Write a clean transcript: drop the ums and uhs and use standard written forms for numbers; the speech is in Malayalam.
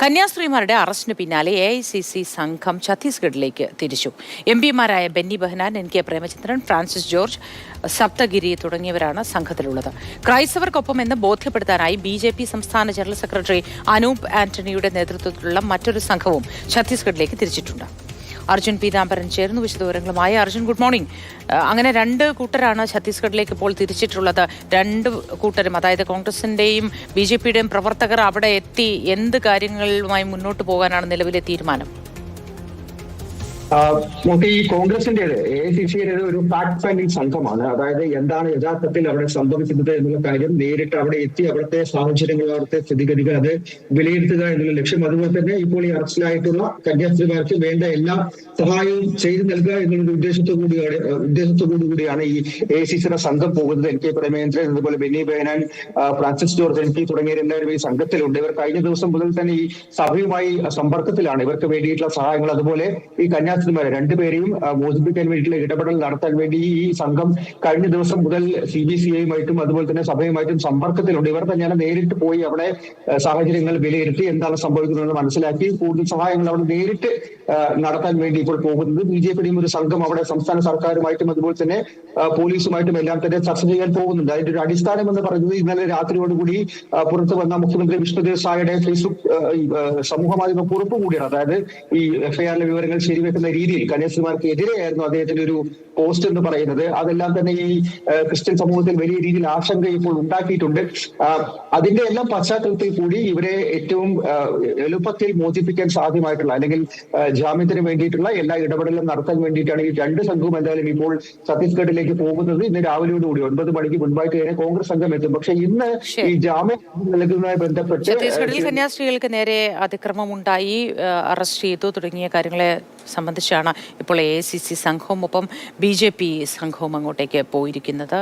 കന്യാസ്ത്രീമാരുടെ അറസ്റ്റിന് പിന്നാലെ AICC സംഘം ഛത്തീസ്ഗഡിലേക്ക് തിരിച്ചു. MPമാരായ ബെന്നി ബെഹനാൻ, NK പ്രേമചന്ദ്രൻ, ഫ്രാൻസിസ് ജോർജ്, സപ്തഗിരി തുടങ്ങിയവരാണ് സംഘത്തിലുള്ളത്. ക്രൈസ്തവർക്കൊപ്പം എന്ന് ബോധ്യപ്പെടുത്താനായി BJP സംസ്ഥാന ജനറൽ സെക്രട്ടറി അനൂപ് ആന്റണിയുടെ നേതൃത്വത്തിലുള്ള മറ്റൊരു സംഘവും ഛത്തീസ്ഗഡിലേക്ക് തിരിച്ചിട്ടുണ്ട്. അർജുൻ പീതാംബരൻ ചേർന്നു വിശദവിവരങ്ങളുമായി. Arjun, good morning. അങ്ങനെ രണ്ട് കൂട്ടരാണ് ഛത്തീസ്ഗഡിലേക്ക് ഇപ്പോൾ തിരിച്ചിട്ടുള്ളത്. രണ്ട് കൂട്ടരും, അതായത് കോൺഗ്രസിന്റെയും BJPയുടെയും പ്രവർത്തകർ അവിടെ എത്തി എന്ത് കാര്യങ്ങളുമായി മുന്നോട്ട് പോകാനാണ് നിലവിലെ തീരുമാനം? നമുക്ക് ഈ കോൺഗ്രസിന്റേത് AICCയുടേത് ഒരു ഫാക്ട് ഫൈൻഡിങ് സംഘമാണ്. അതായത് എന്താണ് യഥാർത്ഥത്തിൽ അവിടെ സംഭവിക്കുന്നത് എന്നുള്ള കാര്യം നേരിട്ട് അവിടെ എത്തി അവിടുത്തെ സാഹചര്യങ്ങൾ, അവിടുത്തെ സ്ഥിതിഗതികൾ അത് വിലയിരുത്തുക എന്നുള്ള ലക്ഷ്യം. അതുപോലെ തന്നെ ഇപ്പോൾ ഈ അറസ്റ്റിലായിട്ടുള്ള കന്യാസ്ത്രീമാർക്ക് വേണ്ട എല്ലാ സഹായവും ചെയ്തു നൽകുക എന്നുള്ള ഉദ്ദേശത്തോടുകൂടിയാണ് ഈ AICCയുടെ സംഘം പോകുന്നത്. NK പ്രേമചന്ദ്രൻ, അതുപോലെ Benny Behanan, Francis George MP തുടങ്ങിയവരെല്ലാവരും ഈ സംഘത്തിലുണ്ട്. ഇവർ കഴിഞ്ഞ ദിവസം മുതൽ തന്നെ ഈ സഭയുമായി സമ്പർക്കത്തിലാണ്. ഇവർക്ക് വേണ്ടിയിട്ടുള്ള സഹായങ്ങൾ, അതുപോലെ ഈ കന്യാസ്ത്രീമാരെ രണ്ടുപേരെയും മോചിപ്പിക്കാൻ വേണ്ടിയിട്ടുള്ള ഇടപെടൽ നടത്താൻ വേണ്ടി ഈ സംഘം കഴിഞ്ഞ ദിവസം മുതൽ CBCയുമായിട്ടും അതുപോലെ തന്നെ സഭയുമായിട്ടും സമ്പർക്കത്തിലുണ്ട്. ഇവർ തന്നെയാണ് നേരിട്ട് പോയി അവിടെ സാഹചര്യങ്ങൾ വിലയിരുത്തി എന്താണ് സംഭവിക്കുന്നതെന്ന് മനസ്സിലാക്കി കൂടുതൽ സഹായങ്ങൾ അവിടെ നേരിട്ട് നടത്താൻ വേണ്ടി ഇപ്പോൾ പോകുന്നത്. BJPയുടെയും ഒരു സംഘം അവിടെ സംസ്ഥാന സർക്കാരുമായിട്ടും അതുപോലെ തന്നെ പോലീസുമായിട്ടും എല്ലാം തന്നെ ചർച്ച ചെയ്യാൻ പോകുന്നുണ്ട്. അതിന്റെ ഒരു അടിസ്ഥാനം എന്ന് പറയുന്നത് ഇന്നലെ രാത്രിയോടുകൂടി പുറത്തു വന്ന മുഖ്യമന്ത്രി വിഷ്ണുദേവ് സായിയുടെ ഫേസ്ബുക്ക് സമൂഹ മാധ്യമ കുറിപ്പ് കൂടിയാണ്. അതായത് ഈ FIRലെ വിവരങ്ങൾ ശരിവെക്കുന്ന രീതിയിൽ കന്യാസ്ത്രീമാർക്ക് എതിരെയായിരുന്നു അദ്ദേഹത്തിന്റെ ഒരു പോസ്റ്റ് എന്ന് പറയുന്നത്. അതെല്ലാം തന്നെ ഈ ക്രിസ്ത്യൻ സമൂഹത്തിൽ വലിയ രീതിയിൽ ആശങ്ക ഇപ്പോൾ ഉണ്ടാക്കിയിട്ടുണ്ട്. അതിന്റെ എല്ലാം പശ്ചാത്തലത്തിൽ കൂടി ഇവരെ ഏറ്റവും എളുപ്പത്തിൽ മോചിപ്പിക്കാൻ സാധ്യമായിട്ടുള്ള അല്ലെങ്കിൽ ജാമ്യത്തിന് വേണ്ടിയിട്ടുള്ള എല്ലാ ഇടപെടലും നടത്താൻ വേണ്ടിയിട്ടാണ് ഈ രണ്ട് സംഘവും എന്തായാലും ഇപ്പോൾ ഛത്തീസ്ഗഡിലേക്ക് പോകുന്നത്. ഇന്ന് രാവിലെയോടുകൂടി 9 മണിക്ക് മുൻപായിട്ട് തന്നെ കോൺഗ്രസ് സംഘം എത്തും. പക്ഷെ ഇന്ന് ഈ ജാമ്യം നൽകുന്നതുമായി ബന്ധപ്പെട്ട് ഛത്തീസ്ഗഡിൽ കന്യാസ്ത്രീകൾക്ക് നേരെ അതിക്രമമുണ്ടായി, അറസ്റ്റ് ചെയ്തു തുടങ്ങിയ കാര്യങ്ങളെ സംബന്ധിച്ചാണ് ഇപ്പോൾ AICC സംഘവും ഒപ്പം BJP സംഘവും അങ്ങോട്ടേക്ക് പോയിരിക്കുന്നത്.